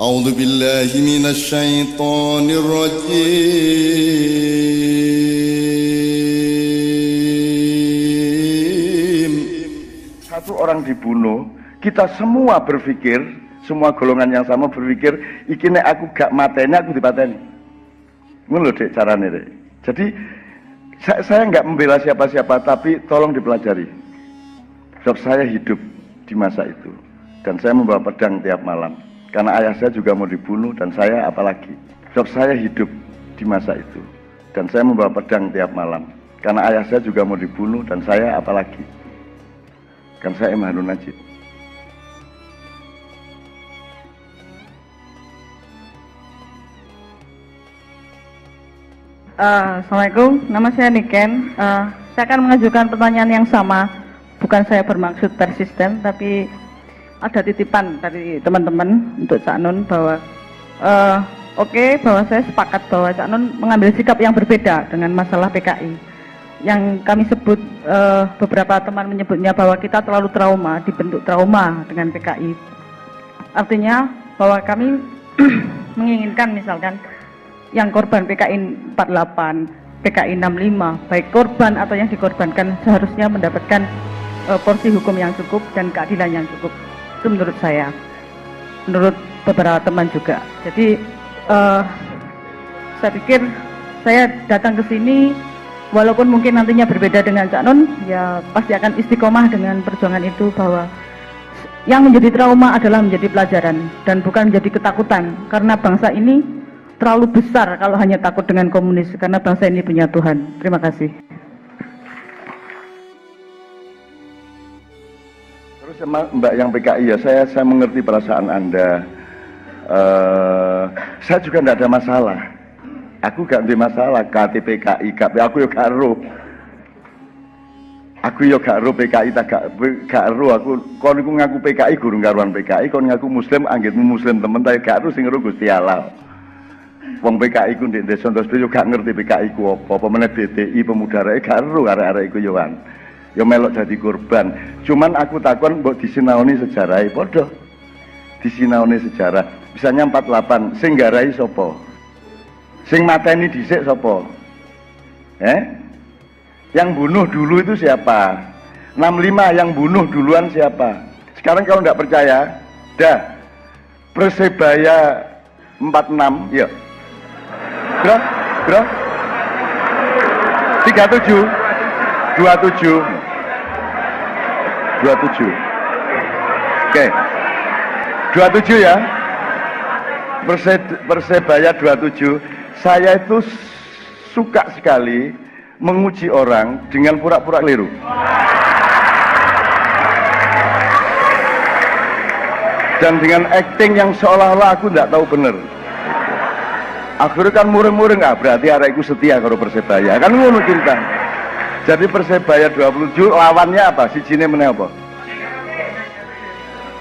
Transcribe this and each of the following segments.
أعوذ بالله من الشيطان الرجيم. Satu orang dibunuh, kita semua berpikir, semua golongan yang sama berpikir, iki nek aku gak mateni aku dipateni. Ngono lho Dek carane Dek. Jadi saya nggak membela siapa-siapa, tapi tolong dipelajari. Sebab saya hidup di masa itu dan saya membawa pedang tiap malam. Karena ayah saya juga mau dibunuh dan saya apalagi. Sebab saya hidup di masa itu dan saya membawa pedang tiap malam. Karena ayah saya juga mau dibunuh dan saya apalagi. Kan saya M. Harun Najib. Assalamualaikum, nama saya Niken. Saya akan mengajukan pertanyaan yang sama. Bukan saya bermaksud persisten, tapi ada titipan dari teman-teman untuk Cak Nun bahwa bahwa saya sepakat bahwa Cak Nun mengambil sikap yang berbeda dengan masalah PKI. Yang kami sebut, beberapa teman menyebutnya bahwa kita terlalu trauma, dibentuk trauma dengan PKI. Artinya bahwa kami menginginkan misalkan yang korban PKI 48, PKI 65, baik korban atau yang dikorbankan seharusnya mendapatkan porsi hukum yang cukup dan keadilan yang cukup. Itu menurut saya, menurut beberapa teman juga. Jadi saya pikir saya datang ke sini walaupun mungkin nantinya berbeda dengan Cak Nun, ya pasti akan istiqomah dengan perjuangan itu, bahwa yang menjadi trauma adalah menjadi pelajaran dan bukan menjadi ketakutan, karena bangsa ini terlalu besar kalau hanya takut dengan komunis, karena bangsa ini punya Tuhan. Terima kasih. Terus Mbak yang PKI ya, saya mengerti perasaan Anda. Saya juga tidak ada masalah. Aku gak ada masalah KTP PKI, aku yo gak ero. Aku yo gak ero PKI tak gak ero. Aku kon iku ngaku PKI gurung karuan PKI, kon ngaku muslim anggitmu muslim temen tapi gak ero sing ero Gusti Allah. Wong PKI ku ndek desa terus yo gak ngerti PKI ku apa meneh BTI pemuda arek gak ero arek-arek iku yo kan. Ya melok jadi korban. Cuman aku takon mbok disinaoni sejarah padha. Disinaoni sejarah. Misalnya 48 sing nggarai sapa? Sing mateni dhisik sapa? Yang bunuh dulu itu siapa? 65 yang bunuh duluan siapa? Sekarang kalau enggak percaya, dah Persebaya 46 ya. Bro 37 27 Oke 27 ya. Persebaya 27. Saya itu suka sekali menguji orang dengan pura-pura keliru. Dan dengan acting yang seolah-olah aku tidak tahu benar. Akhirnya kan muring-muring, berarti arekku setia karo Persebaya. Kan ngono kita. Jadi Persebaya 27 lawannya apa? Sijine meneh apa?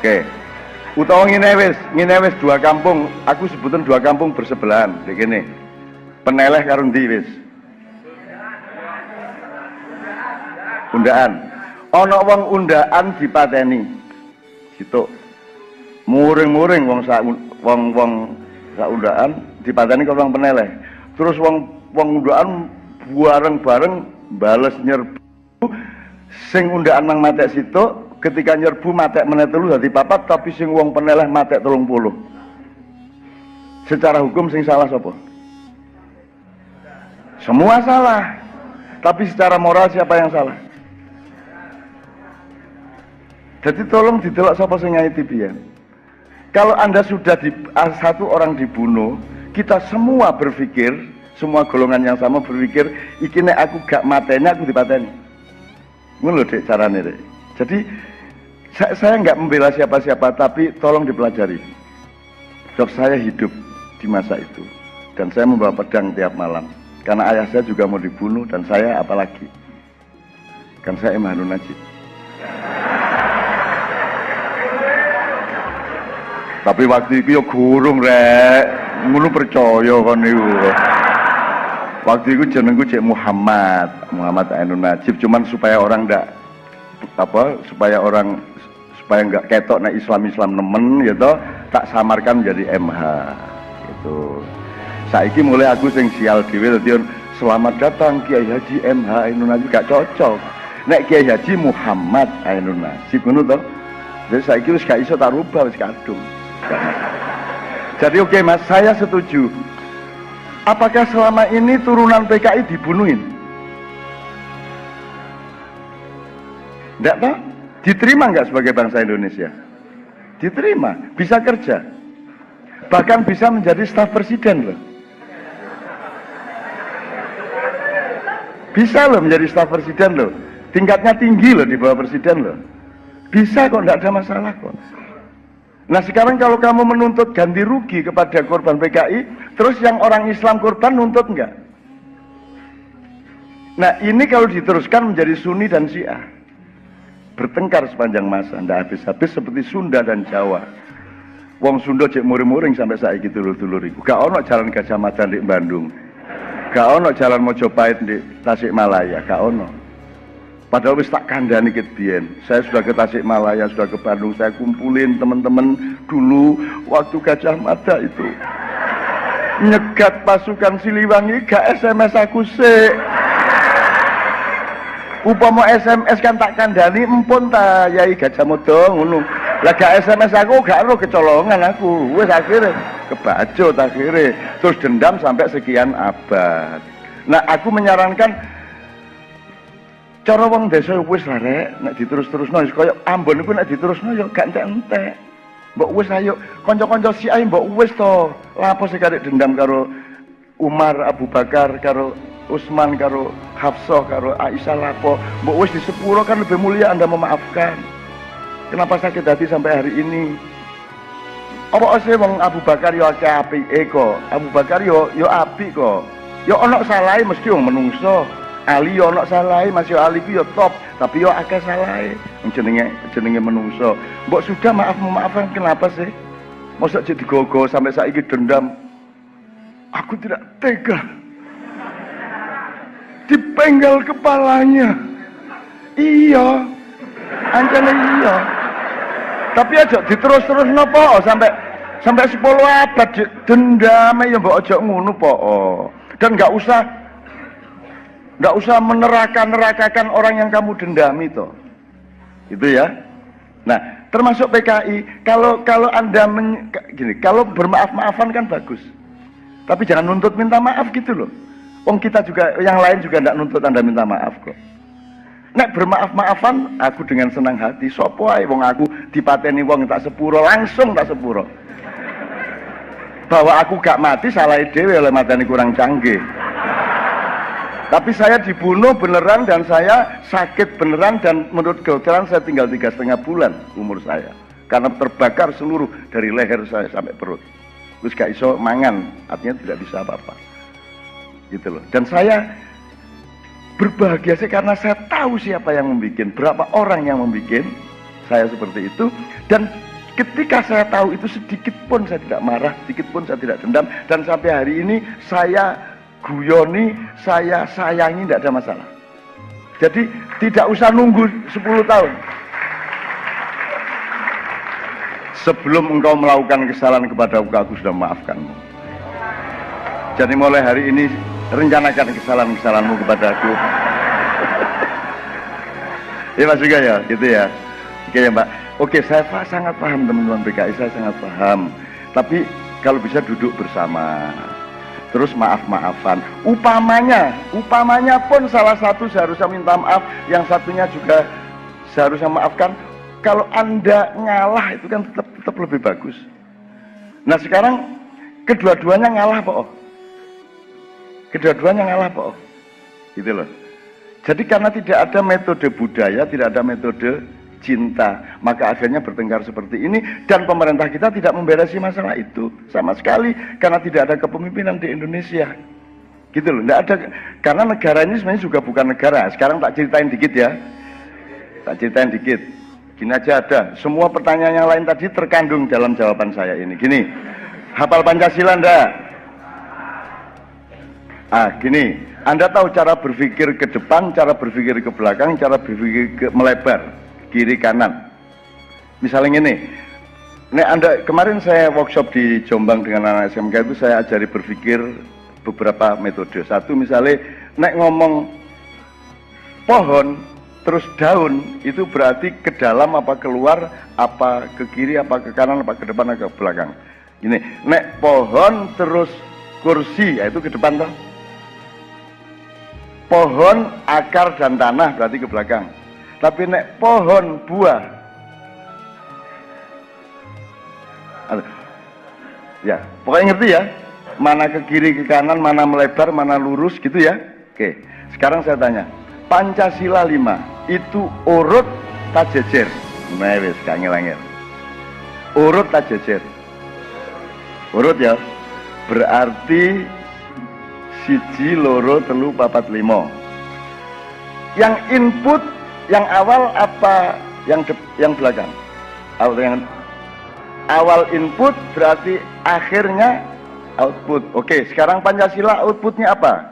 Oke. Utawa ngene wis dua kampung, aku sebutin dua kampung bersebelahan, kayak gini. Peneleh karo ndi wis? Undaan. Ana wong undaan dipateni. Situ. Muring-muring wong sak undaan dipateni karo wong peneleh. Terus wong undaan bareng-bareng bales nyerbu sing undaan nang matek situ, ketika nyerbu matek meneh telu dadi papat, tapi sing wong peneleh matek 30. Secara hukum sing salah sapa? Semua salah. Tapi secara moral siapa yang salah? Jadi tolong didelok sapa sing ngaiti piye. Kalau Anda sudah satu orang dibunuh, kita semua berpikir, semua golongan yang sama berpikir, iki nek aku gak mateni aku dipateni. Ngono lho Dek carane Dek. Jadi saya nggak membela siapa-siapa, tapi tolong dipelajari. Sebab saya hidup di masa itu dan saya membawa pedang tiap malam. Karena ayah saya juga mau dibunuh dan saya apalagi. Kan saya M. Harun Najib. Tapi waktu itu ya gurung rek, ngono percaya kon niku. Waktu itu jenengku Cek Muhammad Ainun Najib, cuman supaya orang supaya nggak ketok nek Islam nemen ya toh, tak samarkan menjadi MH gitu. Saiki mulai aku sing sial dhewe dadi selamat datang Kiai Haji MH Ainun Nasib gak cocok. Nek Kiai Haji Muhammad Ainun Nasib ngono to. Jadi saiki wis gak iso tak rubah wis kadung. Jadi oke Mas, saya setuju. Apakah selama ini turunan PKI dibunuhin? Enggak toh? Diterima nggak sebagai bangsa Indonesia? Diterima, bisa kerja. Bahkan bisa menjadi staf presiden loh. Bisa loh menjadi staf presiden loh. Tingkatnya tinggi loh di bawah presiden loh. Bisa kok, nggak ada masalah kok. Nah sekarang kalau kamu menuntut ganti rugi kepada korban PKI, terus yang orang Islam korban nuntut nggak? Nah ini kalau diteruskan menjadi Sunni dan Syiah, bertengkar sepanjang masa, ndak habis-habis seperti Sunda dan Jawa. Wong Sunda cek muring-muring sampai saiki dulur-dulur iku. Gak ono jalan Gajah Mada di Bandung. Gak ono jalan Mojopahit di Tasikmalaya, gak ono. Padahal wis tak kandhani ket biyen. Saya sudah ke Tasikmalaya, sudah ke Bandung, saya kumpulin teman-teman dulu waktu Gajah Mada itu. Nyegat pasukan Siliwangi, gak SMS aku sik. Upama SMS kan tak kandhani empun ta Yai Gajah Mada ngono. Lah gak SMS aku gak ero kecolongan aku. Wis akhire kebacut akhire. Terus dendam sampai sekian abad. Nah, aku menyarankan cara wong desa wis lah rek, nek diterus-terusno wis koyo Ambon iku nek diterusno yo gak entek-entek. Mbok wis ayo kanca-kanca Syiah mbok wis to. Lah apa sih karek dendam karo Umar, Abu Bakar, karo Utsman, karo Hafsah, karo Aisyah lapo. Mbok wis di sepuro kan lebih mulia Anda memaafkan. Kenapa sakit hati sampai hari ini? Apa sih wong Abu Bakar yo akeh apike kok. Abu Bakar yo apik kok. Yo ono salahe mesti wong menungso. Ali yo ono salahe, Mas yo Ali ku yo top, tapi yo akeh salahe. Jenenge menungso. Mbok sudah maafkan kenapa sih? Mosok jadi digogo sampai saiki dendam. Aku tidak tega. Dipenggal kepalanya. Iya. Ancane iya. Tapi aja diterus-terus nopo sampai 10 abad dendame ya mbok aja ngono po. Dan enggak usah menerakakan orang yang kamu dendami toh. Itu ya. Nah, termasuk PKI, kalau Anda gini, kalau bermaaf-maafan kan bagus. Tapi jangan nuntut minta maaf gitu loh. Wong kita juga, yang lain juga ndak nuntut Anda minta maaf kok. Nek bermaaf-maafan, aku dengan senang hati. Sopo ae wong aku dipateni wong tak sepuro, langsung tak sepuro. Bahwa aku gak mati salah dhewe oleh mateni kurang canggih. Tapi saya dibunuh beneran dan saya sakit beneran dan menurut kedokteran saya tinggal 3,5 bulan umur saya. Karena terbakar seluruh dari leher saya sampai perut. Terus gak iso mangan, artinya tidak bisa apa-apa. Gitu loh. Dan saya berbahagia sih karena saya tahu siapa yang membuat, berapa orang yang membuat saya seperti itu. Dan ketika saya tahu itu sedikit pun saya tidak marah, sedikit pun saya tidak dendam. Dan sampai hari ini saya guyoni, saya sayangi, tidak ada masalah. Jadi tidak usah nunggu 10 tahun. Sebelum engkau melakukan kesalahan kepada aku sudah memaafkanmu. Jadi mulai hari ini rencanakan kesalahan-kesalahanmu kepada aku. Ya Mas juga ya, gitu ya. Oke ya Mbak. Oke, saya sangat paham teman-teman PKI, saya sangat paham. Tapi kalau bisa duduk bersama. Terus maaf-maafan. Upamanya pun salah satu seharusnya minta maaf, yang satunya juga seharusnya maafkan. Kalau Anda ngalah itu kan tetap lebih bagus. Nah sekarang kedua-duanya ngalah Pak. Kedua-duanya ngalah Pak. Gitu loh. Jadi karena tidak ada metode budaya, tidak ada metode cinta, maka akhirnya bertengkar seperti ini. Dan pemerintah kita tidak memberesi masalah itu sama sekali, karena tidak ada kepemimpinan di Indonesia. Gitu loh, tidak ada. Karena negara ini sebenarnya juga bukan negara. Sekarang tak ceritain dikit ya. Tak ceritain dikit. Gini aja ada. Semua pertanyaan yang lain tadi terkandung dalam jawaban saya ini. Gini, hafal Pancasila enggak? Gini, Anda tahu cara berpikir ke depan, cara berpikir ke belakang, cara berpikir melebar, kiri kanan. Misalnya ini, Nek Anda kemarin saya workshop di Jombang dengan anak SMK itu saya ajari berpikir beberapa metode. Satu misalnya nek ngomong pohon terus daun itu berarti ke dalam apa keluar, apa ke kiri, apa ke kanan, apa ke depan, apa ke belakang. Ini nek pohon terus kursi, ya itu ke depan toh. Pohon, akar dan tanah berarti ke belakang. Tapi nek pohon buah, ya, pokoknya ngerti ya, mana ke kiri ke kanan, mana melebar, mana lurus gitu ya. Oke, sekarang saya tanya, Pancasila 5 itu urut tak jejer? Nah, wis gak ngel-ngel. Urut tak jejer? Urut ya. Berarti siji, loro, telu, papat, limo. Yang input yang awal apa yang belakang? Yang awal input berarti akhirnya output. Oke, sekarang Pancasila outputnya apa?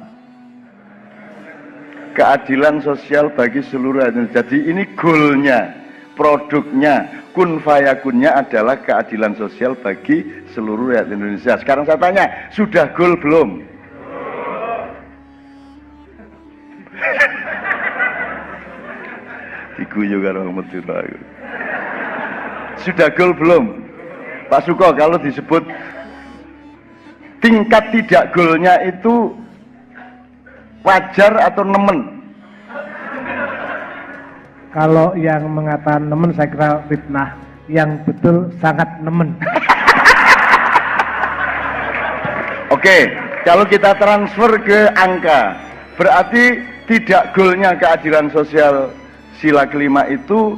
Keadilan sosial bagi seluruh Indonesia. Jadi ini goalnya, produknya, kun fayakunnya adalah keadilan sosial bagi seluruh rakyat Indonesia. Sekarang saya tanya, sudah goal belum? Diguyu karo Madura. Sudah goal belum? Pak Suko, kalau disebut tingkat tidak golnya itu wajar atau nemen? Kalau yang mengatakan nemen saya kira fitnah, yang betul sangat nemen. Oke, kalau kita transfer ke angka, berarti tidak golnya keadilan sosial sila kelima itu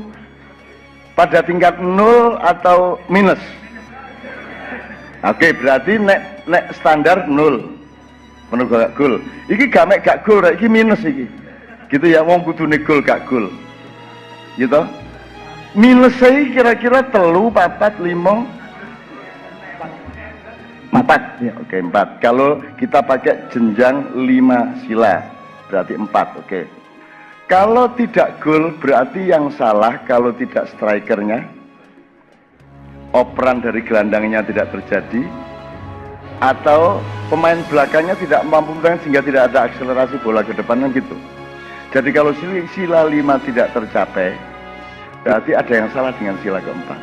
pada tingkat 0 atau minus? Oke, berarti nek standar 0. Menurut gak gol. Iki gak gol, iki minus iki. Gitu ya, wong kudune gol gak gol. Gitu. Minus iki kira-kira 3, 4, 5, 4. Ya, oke, 4. Kalau kita pakai jenjang 5 sila, berarti 4. Oke. Kalau tidak gol berarti yang salah kalau tidak strikernya, operan dari gelandangnya tidak terjadi, atau pemain belakangnya tidak mampu sehingga tidak ada akselerasi bola ke depan kan gitu. Jadi kalau sila 5 tidak tercapai, berarti ada yang salah dengan sila keempat.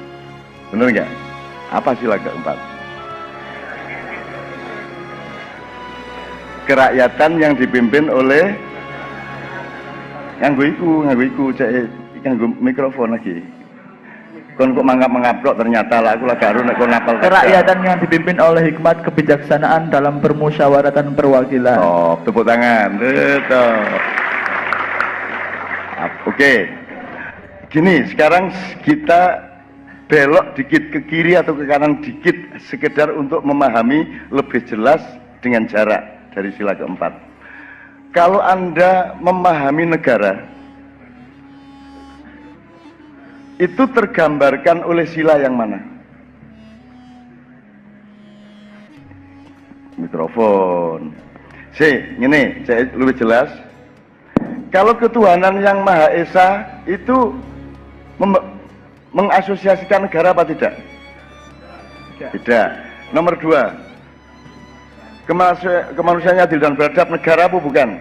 Benar nggak? Apa sila keempat? Kerakyatan yang dipimpin oleh nganggo iku cek nganggo mikrofon lagi. Kon kok mangap-mangap ternyata lah aku lah baru nek kon apal. Kerakyatan yang dipimpin oleh hikmat kebijaksanaan dalam permusyawaratan perwakilan. Oh, tepuk tangan. Betul. Oke. Gini, sekarang kita belok dikit ke kiri atau ke kanan dikit sekedar untuk memahami lebih jelas dengan jarak dari sila keempat. Kalau Anda memahami negara, itu tergambarkan oleh sila yang mana? Mikrofon. Ini saya lebih jelas. Kalau ketuhanan yang Maha Esa itu mengasosiasikan negara apa tidak? Tidak. Nomor 2, kemanusiaan adil dan beradab negara apa bukan?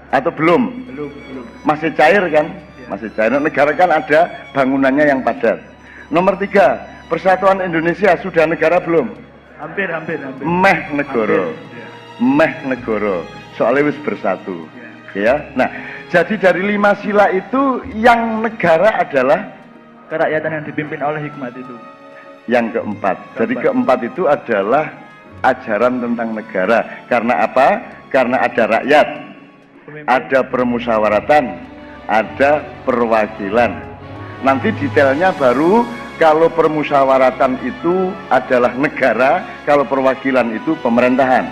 Atau belum? Belum. Masih cair kan? Masih cair. Negara kan ada bangunannya yang padat. Nomor 3, Persatuan Indonesia sudah negara belum? Hampir. Meh negara. Meh negara. Soalnya wis bersatu. Ya. Nah, jadi dari 5 sila itu yang negara adalah kerakyatan yang dipimpin oleh hikmat itu. Yang keempat. Jadi keempat itu adalah ajaran tentang negara. Karena apa? Karena ada rakyat, ada permusyawaratan, ada perwakilan. Nanti detailnya baru kalau permusyawaratan itu adalah negara, kalau perwakilan itu pemerintahan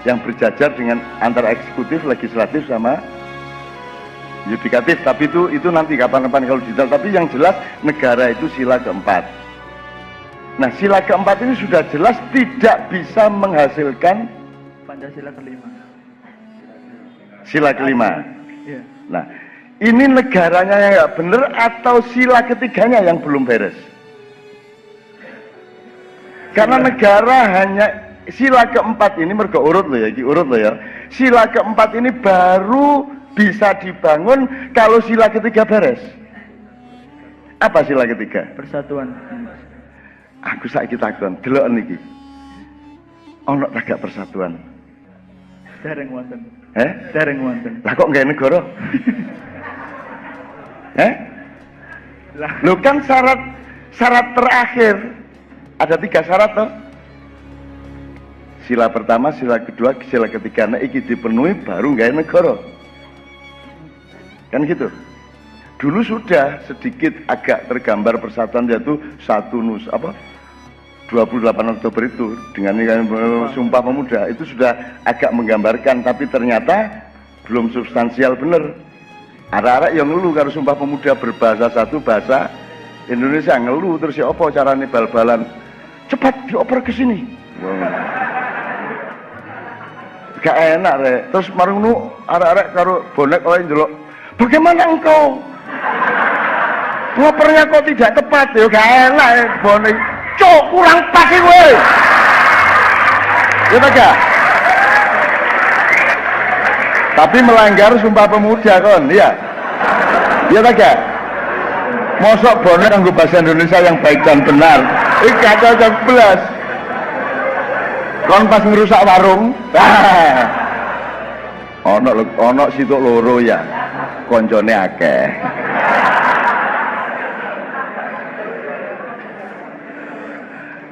yang berjajar dengan antara eksekutif, legislatif sama yudikatif. Tapi itu nanti kapan-kapan kalau detail. Tapi yang jelas negara itu sila keempat. Nah, sila keempat ini sudah jelas tidak bisa menghasilkan Pancasila kelima. Sila kelima. Ya. Nah, ini negaranya yang nggak benar atau sila ketiganya yang belum beres? Karena negara hanya sila keempat ini mergo urut loh ya, urut loh ya. Sila keempat ini baru bisa dibangun kalau sila ketiga beres. Apa sila ketiga? Persatuan. Aku saiki takon, delok niki. Ono tagak persatuan. Dereng wonten. Dereng wonten. Lah kok nggak negara? Lo kan syarat terakhir ada 3 syarat toh. Sila pertama, sila kedua, sila ketiga. Nah iki dipenuhi baru nggak negara. Kan gitu. Dulu sudah sedikit agak tergambar persatuan yaitu 28 Oktober itu dengan Sumpah Pemuda itu sudah agak menggambarkan, tapi ternyata belum substansial bener. Arek-arek yang ngeluh kalau Sumpah Pemuda berbahasa satu bahasa Indonesia, ngeluh terus ya apa caranya bal-balan, cepat dioper ke sini. Gak enak rek. Terus marunu arek-arek karo bonek oleh ndelok, bagaimana engkau ngopernya kok tidak tepat ya, gak enak ya bonek. Cok, kurang pas sih gue. Ya tak? Tapi melanggar Sumpah Pemuda kon, ya. Ya tak? Mosok bonek nganggo bahasa Indonesia yang baik dan benar. Iki gak cocok belas. Kon pas ngerusak warung. Ono situ loro ya. Koncone akeh.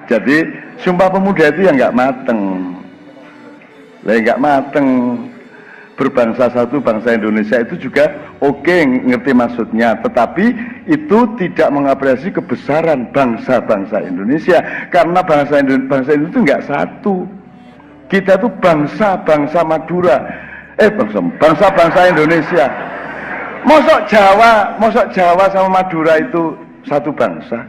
Jadi Sumpah Pemuda itu yang nggak mateng, nggak mateng. Berbangsa satu, bangsa Indonesia itu juga oke, ngerti maksudnya, tetapi itu tidak mengapresiasi kebesaran bangsa-bangsa Indonesia, karena bangsa Indonesia itu nggak satu. Kita itu bangsa Madura, bangsa Indonesia. Mosok Jawa sama Madura itu satu bangsa.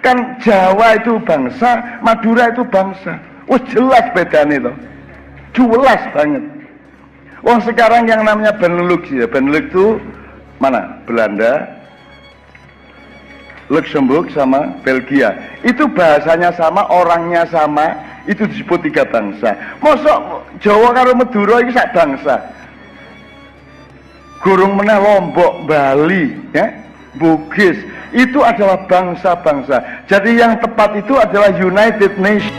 Kan Jawa itu bangsa, Madura itu bangsa. Wah jelas bedanya itu, jelas banget. Wah sekarang yang namanya Benelux ya, Benelux itu mana? Belanda, Luxembourg sama Belgia. Itu bahasanya sama, orangnya sama, itu disebut 3 bangsa. Mosok Jawa karo Madura itu sak bangsa. Gurung meneh Lombok, Bali, ya, Bugis. Itu adalah bangsa-bangsa. Jadi yang tepat itu adalah United Nations.